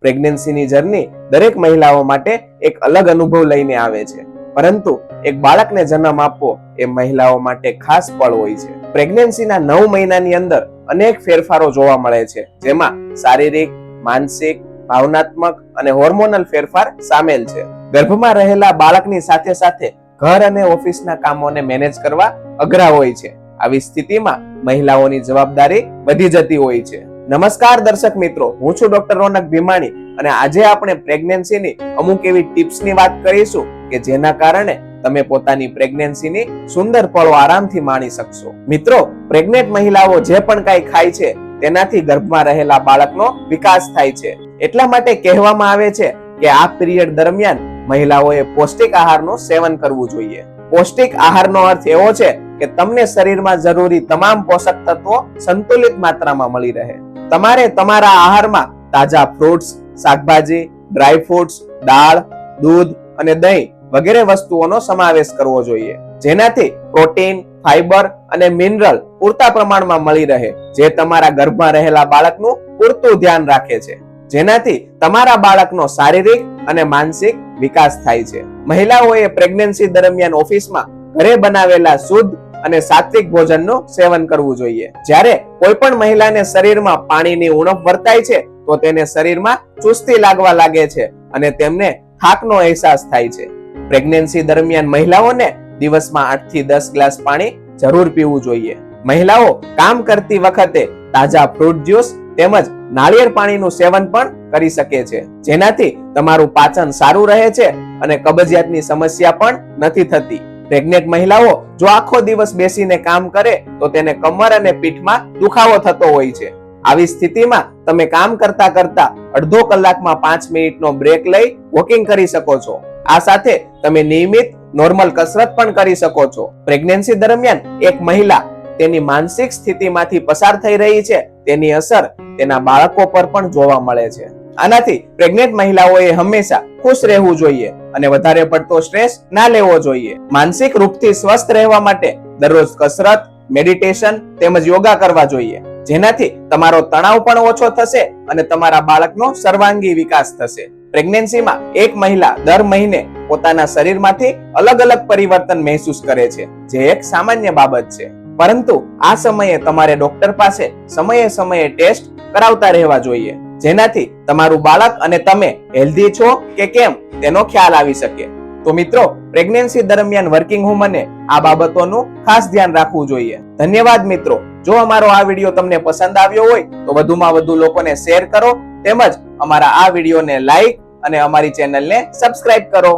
પ્રેગ્નન્સીની journey દરેક મહિલાઓ માટે એક અલગ અનુભવ લઈને આવે છે, પરંતુ એક બાળકને જન્મ આપવો એ મહિલાઓ માટે ખાસ પળ હોય છે. પ્રેગ્નન્સીના 9 મહિનાની અંદર અનેક ફેરફારો જોવા મળે છે, જેમાં શારીરિક, માનસિક, ભાવનાત્મક અને હોર્મોનલ ફેરફાર સામેલ છે. ગર્ભમાં રહેલા બાળકની સાથે સાથે ઘર અને ઓફિસના કામોને મેનેજ કરવા અઘરા હોય છે. આવી સ્થિતિમાં મહિલાઓની જવાબદારી વધી જતી હોય છે. નમસ્કાર દર્શક મિત્રો, હું છું ડોક્ટર રોનક ભીમાણી અને આજે આપણે પ્રેગ્નન્સીની અમુક એવી ટિપ્સની વાત કરીશું કે જેના કારણે તમે પોતાની પ્રેગ્નન્સીની સુંદર પળો આરામથી માણી શકશો. મિત્રો, પ્રેગ્નેન્ટ મહિલાઓ જે પણ કાંઈ ખાય છે તેનાથી ગર્ભમાં રહેલા બાળકનો વિકાસ થાય છે. એટલા માટે કહેવામાં આવે છે કે આ પીરિયડ દરમિયાન મહિલાઓએ પૌષ્ટિક આહારનું સેવન કરવું જોઈએ. પૌષ્ટિક આહારનો અર્થ એવો છે કે તમને શરીરમાં જરૂરી તમામ પોષક તત્વો સંતુલિત માત્રામાં મળી રહે. તમારે તમારા આહારમાં તાજા ફ્રૂટ્સ, શાકભાજી, ડ્રાય ફ્રૂટ્સ, દાળ, દૂધ અને દહીં વગેરે વસ્તુઓનો સમાવેશ કરવો જોઈએ, જેનાથી પ્રોટીન, ફાઈબર અને મિનરલ પૂરતા પ્રમાણમાં મળી રહે, જે તમારા ગર્ભમાં રહેલા બાળકનું પૂરતું ધ્યાન રાખે છે, જેનાથી તમારા બાળકનો શારીરિક અને માનસિક વિકાસ થાય છે. મહિલાઓએ પ્રેગ્નન્સી દરમિયાન ઓફિસમાં ઘરે બનાવેલા શુદ્ધ અને સાત્વિક ભોજનનું સેવન કરવું જોઈએ. જ્યારે કોઈ પણ મહિલાને શરીરમાં પાણીની ઉણપ વર્તાય છે તો તેને શરીરમાં ચુસ્તી લાગવા લાગે છે અને તેમને થાકનો અહેસાસ થાય છે. પ્રેગ્નન્સી દરમિયાન મહિલાઓને દિવસમાં 8 થી 10 ગ્લાસ પાણી જરૂર પીવું જોઈએ. મહિલાઓ કામ કરતી વખતે તાજા ફ્રૂટ જ્યુસ તેમજ નાળિયેર પાણીનું સેવન પણ કરી શકે છે, જેનાથી તમારું પાચન સારું રહે છે અને કબજિયાતની સમસ્યા પણ નથી થતી. પ્રેગ્નેન્ટ મહિલાઓ જો આખો દિવસ બેસીને કામ કરે તો તેને કમર અને પીઠમાં દુખાવો થતો હોય છે. આવી સ્થિતિમાં તમે કામ કરતા કરતા અડધો કલાકમાં 5 મિનિટનો બ્રેક લઈ વોકિંગ કરી શકો છો. આ સાથે તમે નિયમિત નોર્મલ કસરત પણ કરી શકો છો. પ્રેગ્નન્સી દરમિયાન એક મહિલા તેની માનસિક સ્થિતિમાંથી પસાર થઈ રહી છે તેની અસર તેના બાળકો પર પણ જોવા મળે છે. આનાથી પ્રેગ્નેન્ટ મહિલાઓએ હંમેશા ખુશ રહેવું જોઈએ અને વધારે પડતો સ્ટ્રેસ ના લેવો જોઈએ. માનસિક રૂપથી સ્વસ્થ રહેવા માટે દરરોજ કસરત, મેડિટેશન તેમજ યોગા કરવા જોઈએ, જેનાથી તમારો તણાવ પણ ઓછો થશે અને તમારા બાળકનો સર્વાંગી વિકાસ થશે. પ્રેગ્નન્સીમાં એક મહિલા દર મહિને પોતાના શરીરમાંથી અલગ અલગ પરિવર્તન મહેસૂસ કરે છે, જે એક સામાન્ય બાબત છે, પરંતુ આ સમયે તમારે ડોક્ટર પાસે સમયે સમયે ટેસ્ટ કરાવતા રહેવા જોઈએ, જેનાથી તમારું બાળક અને તમે હેલ્ધી છો કે કેમ તેનો ખ્યાલ આવી શકે. તો મિત્રો, પ્રેગ્નન્સી દરમિયાન વર્કિંગ વુમને આ બાબતોનું ખાસ ધ્યાન રાખવું જોઈએ. ધન્યવાદ મિત્રો. જો અમારો આ વિડીયો તમને પસંદ આવ્યો હોય તો વધુમાં વધુ લોકોને શેર કરો તેમજ અમારા આ વિડીયોને લાઈક અને અમારી ચેનલને સબસ્ક્રાઇબ કરો.